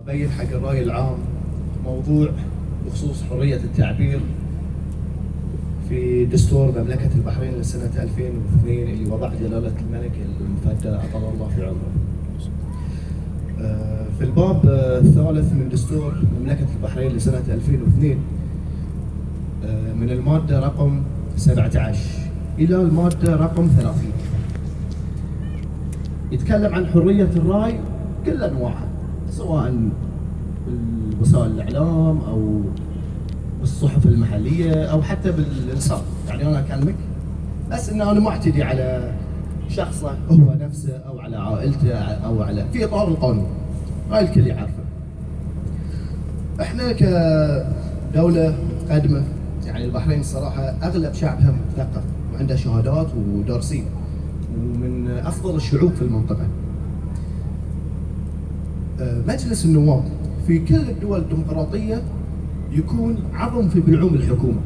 أبين حق الرأي العام موضوع بخصوص حرية التعبير في دستور مملكة البحرين لسنة 2002 اللي وضع جلالة الملك المفدى أطال الله في عمره. في الباب الثالث من دستور مملكة البحرين لسنة 2002 من المادة رقم 17 إلى المادة رقم 30 يتكلم عن حرية الرأي كل أنواعها، سواء بوسائل الإعلام أو بالصحف المحلية أو حتى بالإنسان. يعني أنا أكلمك بس إن أنا ما أعتدي على شخصه هو نفسه أو على عائلته أو على في إطار القانون، هاي الكل يعرفه. إحنا كدولة قادمة، يعني البحرين الصراحة أغلب شعبها مثقف وعنده شهادات ودارسين ومن أفضل الشعوب في المنطقة. مجلس النواب في كل الدول الديمقراطية يكون عظم في بلعوم الحكومة،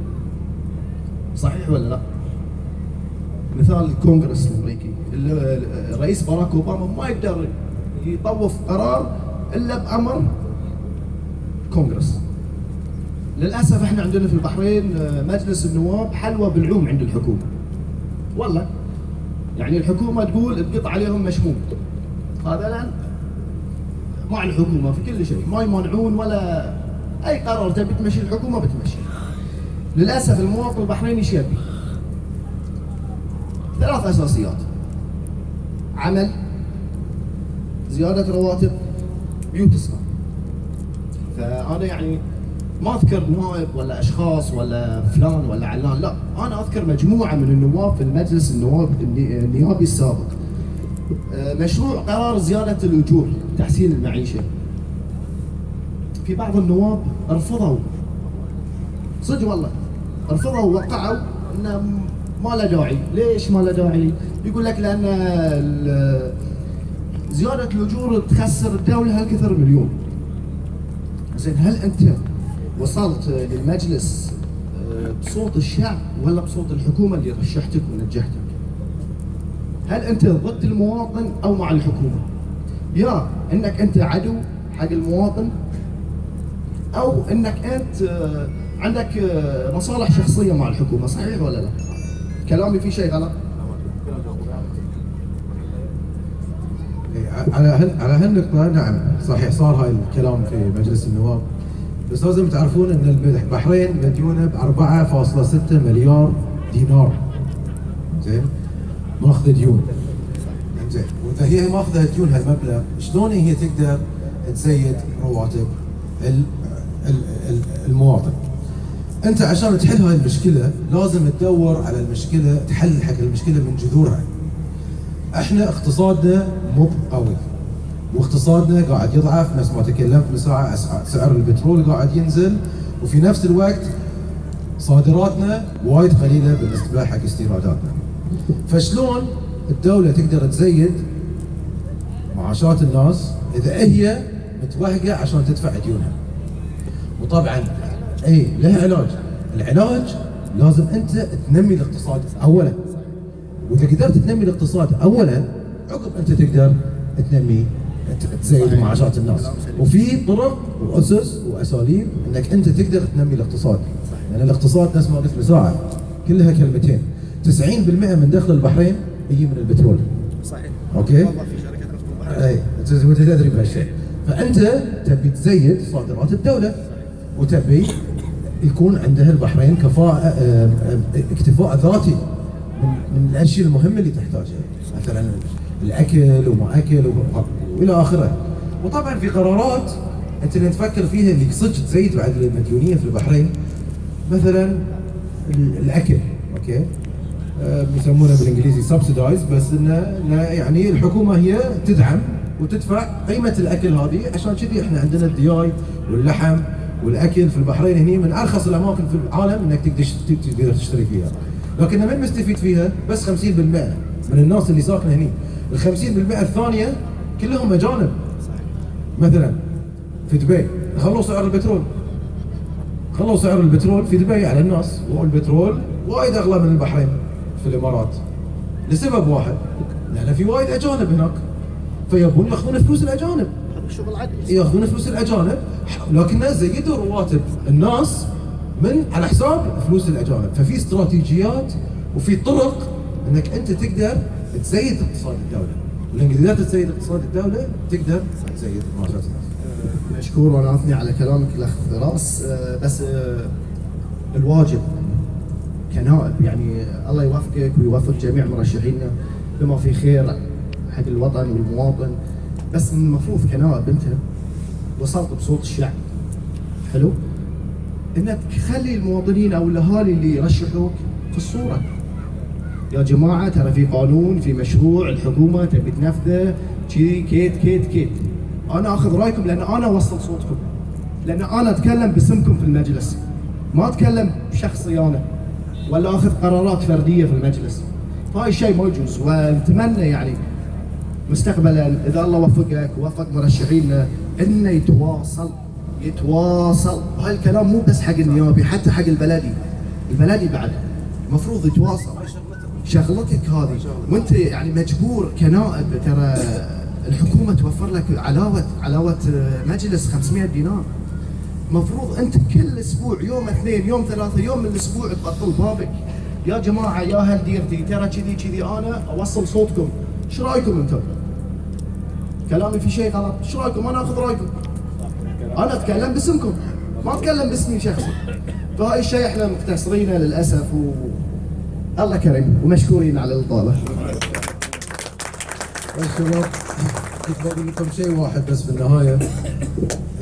صحيح ولا لا؟ مثال الكونغرس الأمريكي، الرئيس باراك أوباما ما يقدر يطوف قرار إلا بأمر كونغرس. للأسف احنا عندنا في البحرين مجلس النواب حلوى بالعوم عند الحكومة، والله يعني الحكومة تقول تقط عليهم مشموم، هذا لأن مع الحكومة في كل شيء، ما يمانعون ولا أي قرار تبي تمشي الحكومة بتمشي. للأسف المواطن البحريني ايش يبي؟ 3 أساسيات: عمل، زيادة رواتب، بيوت اسكان. فأنا يعني ما أذكر نائب ولا أشخاص ولا فلان ولا علان، لا، أنا أذكر مجموعة من النواب في المجلس النيابي السابق. مشروع قرار زيادة الأجور، تحسين المعيشة، في بعض النواب رفضوا، صدق والله رفضوا ووقعوا انه ما له داعي. ليش ما له داعي؟ يقول لك لان زيادة الأجور تخسر الدولة هالكثر مليون. زين، هل انت وصلت للمجلس بصوت الشعب ولا بصوت الحكومة اللي رشحتك ونجحتك؟ هل انت ضد المواطن او مع الحكومة؟ يا انك انت عدو حق المواطن او انك انت عندك مصالح شخصية مع الحكومة، صحيح ولا لا؟ كلامي في شيء غلط؟ على هالنقطة نعم صحيح، صار هاي الكلام في مجلس النواب، بس لازم تعرفون ان البحرين مديونة ب 4.6 مليار دينار. زين، ماخذة ديون. زين، واذا هي ماخذة ديون هالمبلغ، شلون هي تقدر تزيد رواتب المواطن؟ انت عشان تحل هاي المشكلة لازم تدور على المشكلة، تحل حق المشكلة من جذورها. احنا اقتصادنا مو قوي، واقتصادنا قاعد يضعف، نفس ما تكلمت من ساعة، سعر البترول قاعد ينزل، وفي نفس الوقت صادراتنا وايد قليلة بالنسبة حق استيراداتنا. فشلون الدولة تقدر تزيد معاشات الناس اذا هي متوهقة عشان تدفع ديونها؟ وطبعا لها علاج. العلاج لازم انت تنمي الاقتصاد اولا، واذا قدرت تنمي الاقتصاد اولا عقب انت تقدر تنمي تزيد معاشات الناس. وفي طرق واسس واساليب انك انت تقدر تنمي الاقتصاد. يعني الاقتصاد نفس ما قلت من ساعه كلها كلمتين، 90% من دخل البحرين يجي من البترول. صحيح. اوكي؟ والله في شركات نفط وانت تدري بهالشيء. فانت تبي تزيد صادرات الدوله، وتبي يكون عندها البحرين كفاءة اكتفاء ذاتي من الاشياء المهمه اللي تحتاجها، مثلا الاكل وما اكل والى اخره. وطبعا في قرارات انت اللي تفكر فيها اللي صدق تزيد بعد المديونيه في البحرين، مثلا الاكل، اوكي، يسمونه بالانجليزي سبسيدايز، بس انه يعني الحكومه هي تدعم وتدفع قيمه الاكل هذه. عشان كذي احنا عندنا الدياي واللحم والاكل في البحرين هني من ارخص الاماكن في العالم انك تقدر تشتري فيها. لكن من مستفيد فيها؟ بس 50% من الناس اللي ساكنه هني. ال 50% الثانيه كلهم اجانب. مثلا في دبي خلوا سعر البترول، خلوا سعر البترول في دبي على الناس، والبترول وايد اغلى من البحرين في الامارات لسبب واحد، لان في وايد اجانب هناك، فيبون ياخذون فلوس الاجانب. شغل عدل. ياخذون فلوس الاجانب، لكن زيدوا رواتب الناس من على حساب فلوس الاجانب. ففي استراتيجيات وفي طرق انك انت تقدر تزيد اقتصاد الدوله، ولان قدرت تزيد اقتصاد الدوله تقدر تزيد معاشات الناس. مشكور وانا اثني على كلامك الاخ فراس. بس الواجب كنائب يعني الله يوفقك ويوفق جميع مرشحينا بما في خير حق الوطن والمواطن. بس المفروض كنائب انت وصلت بصوت الشعب، حلو، انك تخلي المواطنين او الاهالي اللي يرشحوك في الصوره. يا جماعه ترى في قانون، في مشروع الحكومه تبي تنفذه كذي كيت كيت كيت. انا اخذ رايكم لان انا اوصل صوتكم، لان انا اتكلم باسمكم في المجلس، ما اتكلم بشخصي انا ولا اخذ قرارات فرديه في المجلس. فهاي الشيء ما يجوز. ونتمنى يعني مستقبلا اذا الله وفقك ووفق مرشحينا انه يتواصل. هاي الكلام مو بس حق النيابي، حتى حق البلدي بعد المفروض يتواصل. شغلتك هذه وانت يعني مجبور كنائب، ترى الحكومه توفر لك علاوه مجلس 500 دينار. مفروض انت كل اسبوع يوم اثنين يوم ثلاثه يوم من الاسبوع تبطل بابك. يا جماعه يا اهل ديرتي ترى كذي انا اوصل صوتكم، ايش رايكم انتم؟ كلامي في شيء غلط؟ ايش رايكم؟ انا اخذ رايكم، انا اتكلم باسمكم ما اتكلم باسمي شخصي. فهاي الشيء احنا مقتصرين للاسف، الله كريم ومشكورين على الاطاله. شباب كنت بقول لكم شيء واحد بس في النهايه،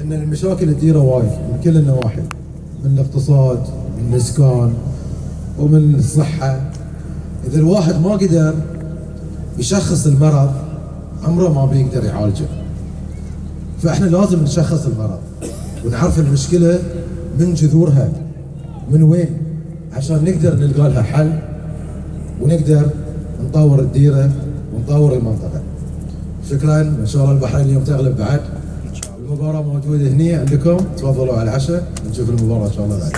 ان المشاكل تديره وايد من كل النواحي، من الاقتصاد، من الاسكان، ومن الصحه. اذا الواحد ما قدر يشخص المرض عمره ما بيقدر يعالجه. فاحنا لازم نشخص المرض ونعرف المشكله من جذورها من وين، عشان نقدر نلقى لها حل ونقدر نطور الديره ونطور المنطقه. شكرا، ان شاء الله البحرين اليوم تغلب بعد. المباراه موجوده هنا عندكم، تفضلوا على العشاء، نشوف المباراه ان شاء الله بعد.